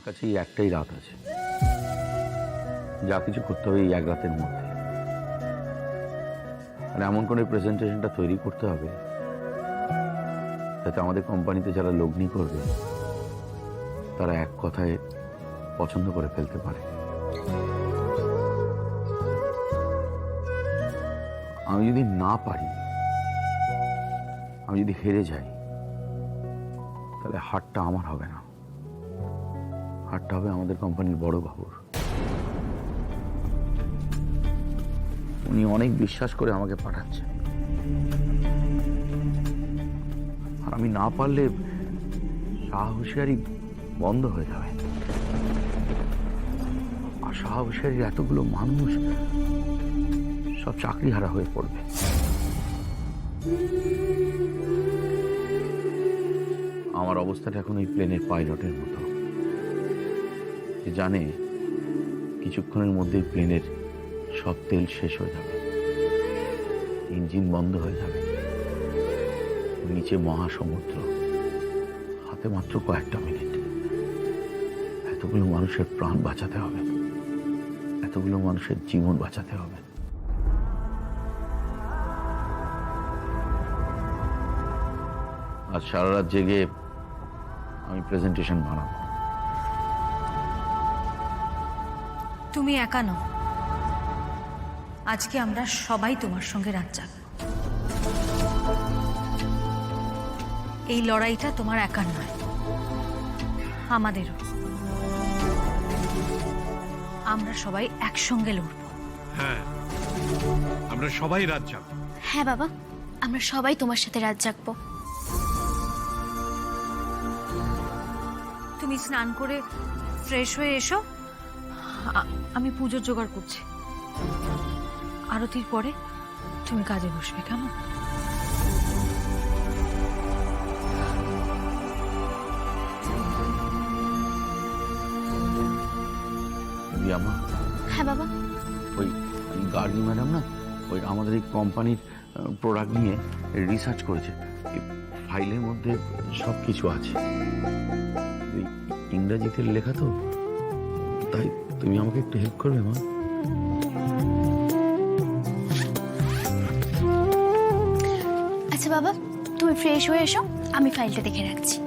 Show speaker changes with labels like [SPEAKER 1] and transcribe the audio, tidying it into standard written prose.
[SPEAKER 1] কাছে এই একটাই রাত আছে, যা কিছু করতে হবে এই এক রাতের মধ্যে। আর এমন করে প্রেজেন্টেশনটা তৈরি করতে হবে যাতে আমাদের কোম্পানিতে যারা লগ্নি করবে তারা এক কথায় পছন্দ করে ফেলতে পারে। আমি যদি না পারি, আমি যদি হেরে যাই, তাহলে হারটা আমার হবে না, হারটা হবে আমাদের কোম্পানির বড় বাবুর। উনি অনেক বিশ্বাস করে আমাকে পাঠাচ্ছেন, আর আমি না পারলে শাহ হুঁশিয়ারি বন্ধ হয়ে যাবে। আর শাহ হুঁশিয়ারির এতগুলো মানুষ সব চাকরিহারা হয়ে পড়বে। আমার অবস্থাটা এখন ওই প্লেনের পাইলটের মতো, যে জানে কিছুক্ষণের মধ্যেই প্লেনের সব তেল শেষ হয়ে যাবে, ইঞ্জিন বন্ধ হয়ে যাবে, নিচে মহাসমুদ্র, হাতে মাত্র কয়েকটা মিনিট। এতগুলো মানুষের প্রাণ বাঁচাতে হবে, এতগুলো মানুষের জীবন বাঁচাতে হবে। আজ সারা রাত জেগে আমি প্রেজেন্টেশন বানাবো।
[SPEAKER 2] তুমি একা নও, আজকে আমরা সবাই তোমার সঙ্গে রাত জাগব। এই লড়াইটা তোমার একার নয়, আমাদেরও। আমরা সবাই একসঙ্গে লড়ব।
[SPEAKER 3] হ্যাঁ, আমরা সবাই রাত জাগব।
[SPEAKER 4] হ্যাঁ বাবা, আমরা সবাই তোমার সাথে রাত জাগবো।
[SPEAKER 2] তুমি স্নান করে ফ্রেশ হয়ে এসো, আমি পুজোর জোগাড় করছি। আরতির পরে তুমি কাজে বসবে, কেমন?
[SPEAKER 1] রিয়ামা,
[SPEAKER 4] হ্যাঁ বাবা।
[SPEAKER 1] ওই গার্গী ম্যাডাম না, ওই আমাদের এই কোম্পানির প্রোডাক্ট নিয়ে রিসার্চ করেছে। এই ফাইলের মধ্যে সব কিছু আছে, এই ইংরাজিতে লেখা তো, তাই তুমি আমাকে একটু হেল্প করবে মা?
[SPEAKER 4] আচ্ছা বাবা, তুমি ফ্রেশ হয়ে এসো, আমি ফাইলটা দেখে রাখছি।